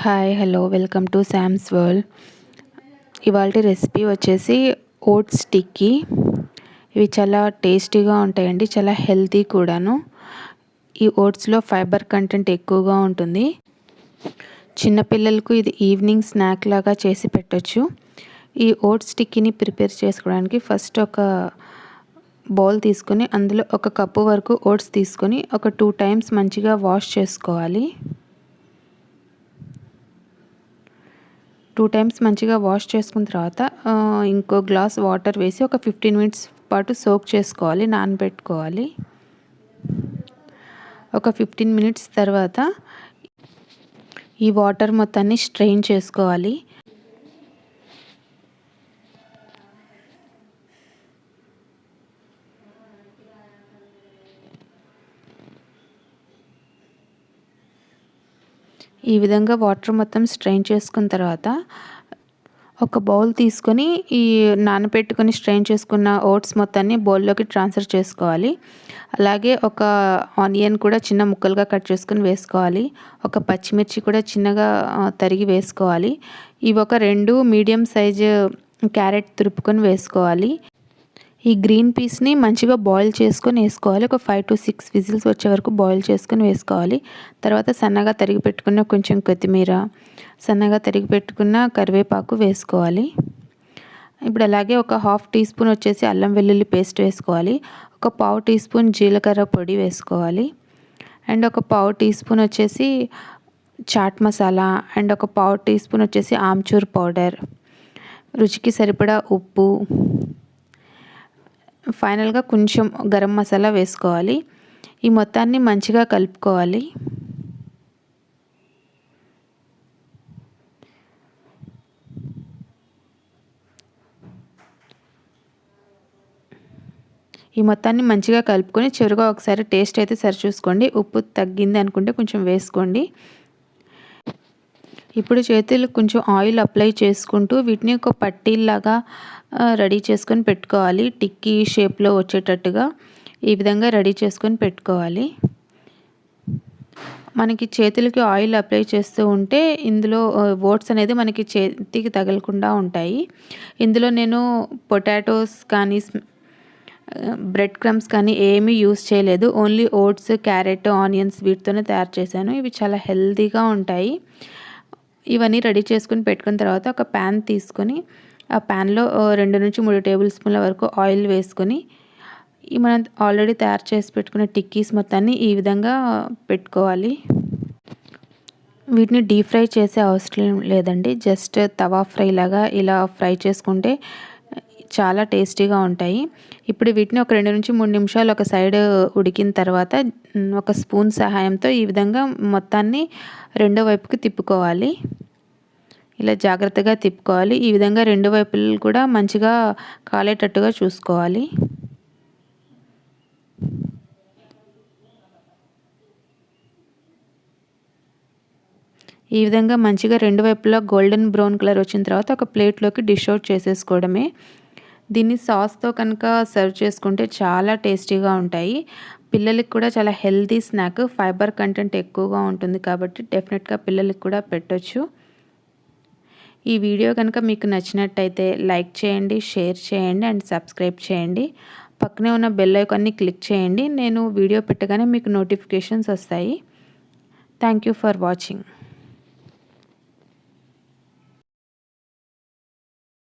Hi hello welcome to Sam's world. ఇవాళ recipe వచ్చేసి oats tikki. ఇవి చాలా టేస్టీగా ఉంటాయండి, చాలా హెల్తీ కూడాను. ఈ ఓట్స్లో ఫైబర్ కంటెంట్ ఎక్కువగా ఉంటుంది. చిన్నపిల్లలకు ఇది ఈవినింగ్ స్నాక్ లాగా చేసి పెట్టొచ్చు. ఈ ఓట్స్ టిక్కీని ప్రిపేర్ చేసుకోవడానికి ఫస్ట్ ఒక బౌల్ తీసుకొని అందులో ఒక కప్పు వరకు ఓట్స్ తీసుకొని ఒక 2 టైమ్స్ మంచిగా వాష్ చేసుకోవాలి. 2 టైమ్స్ మంచిగా వాష్ చేసుకున్న తర్వాత ఇంకో గ్లాస్ వాటర్ వేసి ఒక 15 మినిట్స్ పాటు సోక్ చేసుకోవాలి, నానబెట్టుకోవాలి. ఒక 15 మినిట్స్ తర్వాత ఈ వాటర్ మొత్తాన్ని స్ట్రెయిన్ చేసుకోవాలి. ఈ విధంగా వాటర్ మొత్తం స్ట్రెయిన్ చేసుకున్న తర్వాత ఒక బౌల్ తీసుకొని ఈ నానబెట్టుకొని స్ట్రెయిన్ చేసుకున్న ఓట్స్ మొత్తాన్ని బౌల్లోకి ట్రాన్స్ఫర్ చేసుకోవాలి. అలాగే ఒక ఆనియన్ కూడా చిన్న ముక్కలుగా కట్ చేసుకొని వేసుకోవాలి. ఒక పచ్చిమిర్చి కూడా చిన్నగా తరిగి వేసుకోవాలి. ఇవి ఒక 2 మీడియం సైజు క్యారెట్ తురుపుకొని వేసుకోవాలి. ఈ గ్రీన్ పీస్ని మంచిగా బాయిల్ చేసుకొని వేసుకోవాలి. ఒక 5 to 6 విజిల్స్ వచ్చే వరకు బాయిల్ చేసుకొని వేసుకోవాలి. తర్వాత సన్నగా తరిగి పెట్టుకున్న కొంచెం కొత్తిమీర, సన్నగా తరిగి పెట్టుకున్న కరివేపాకు వేసుకోవాలి. ఇప్పుడు అలాగే ఒక 1/2 టీ స్పూన్ వచ్చేసి అల్లం వెల్లుల్లి పేస్ట్ వేసుకోవాలి. ఒక 1/4 టీ స్పూన్ జీలకర్ర పొడి వేసుకోవాలి. అండ్ ఒక 1/4 టీ స్పూన్ వచ్చేసి చాట్ మసాలా, అండ్ ఒక 1/4 టీ స్పూన్ వచ్చేసి ఆమ్చూర్ పౌడర్, రుచికి సరిపడా ఉప్పు, ఫైనల్గా కొంచెం గరం మసాలా వేసుకోవాలి. ఈ మొత్తాన్ని మంచిగా కలుపుకోవాలి. ఈ మొత్తాన్ని మంచిగా కలుపుకొని చివరిగా ఒకసారి టేస్ట్ అయితే సరిచూసుకోండి. ఉప్పు తగ్గింది అనుకుంటే కొంచెం వేసుకోండి. ఇప్పుడు చేతులకు కొంచెం ఆయిల్ అప్లై చేసుకుంటూ వీటిని ఒక పట్టీలాగా రెడీ చేసుకొని పెట్టుకోవాలి. టిక్కీ షేప్లో వచ్చేటట్టుగా ఈ విధంగా రెడీ చేసుకొని పెట్టుకోవాలి. మనకి చేతులకి ఆయిల్ అప్లై చేస్తూ ఉంటే ఇందులో ఓట్స్ అనేది మనకి చేతికి తగలకుండా ఉంటాయి. ఇందులో నేను పొటాటోస్ కానీ బ్రెడ్ క్రమ్స్ కానీ ఏమీ యూస్ చేయలేదు. ఓన్లీ ఓట్స్, క్యారెట్, ఆనియన్స్ వీటితోనే తయారు చేశాను. ఇవి చాలా హెల్తీగా ఉంటాయి. ఇవన్నీ రెడీ చేసుకుని పెట్టుకున్న తర్వాత ఒక ప్యాన్ తీసుకొని ఆ ప్యాన్లో 2 నుంచి 3 టేబుల్ స్పూన్ల వరకు ఆయిల్ వేసుకొని మనం ఆల్రెడీ తయారు చేసి పెట్టుకున్న టిక్కీస్ మొత్తాన్ని ఈ విధంగా పెట్టుకోవాలి. వీటిని డీప్ ఫ్రై చేసే అవసరం లేదండి, జస్ట్ తవా ఫ్రై లాగా ఇలా ఫ్రై చేసుకుంటే చాలా టేస్టీగా ఉంటాయి. ఇప్పుడు వీటిని ఒక 2 నుంచి 3 నిమిషాలు ఒక సైడ్ ఉడికిన తర్వాత ఒక స్పూన్ సహాయంతో ఈ విధంగా మొత్తాన్ని రెండో వైపుకి తిప్పుకోవాలి. ఇలా జాగ్రత్తగా తిప్పుకోవాలి. ఈ విధంగా 2 వైపులు కూడా మంచిగా కాలేటట్టుగా చూసుకోవాలి. ఈ విధంగా మంచిగా 2 వైపులా గోల్డెన్ బ్రౌన్ కలర్ వచ్చిన తర్వాత ఒక ప్లేట్లోకి డిష్ అవుట్ చేసేసుకోవడమే. దీన్ని సాస్తో కనుక సర్వ్ చేసుకుంటే చాలా టేస్టీగా ఉంటాయి. పిల్లలకి కూడా చాలా హెల్తీ స్నాక్, ఫైబర్ కంటెంట్ ఎక్కువగా ఉంటుంది కాబట్టి డెఫినెట్గా పిల్లలకి కూడా పెట్టొచ్చు. ఈ వీడియో కనుక మీకు నచ్చినట్టయితే లైక్ చేయండి, షేర్ చేయండి అండ్ సబ్స్క్రైబ్ చేయండి. పక్కనే ఉన్న బెల్ ఐకాన్ని క్లిక్ చేయండి. నేను వీడియో పెట్టగానే మీకు నోటిఫికేషన్స్ వస్తాయి. Thank you for watching.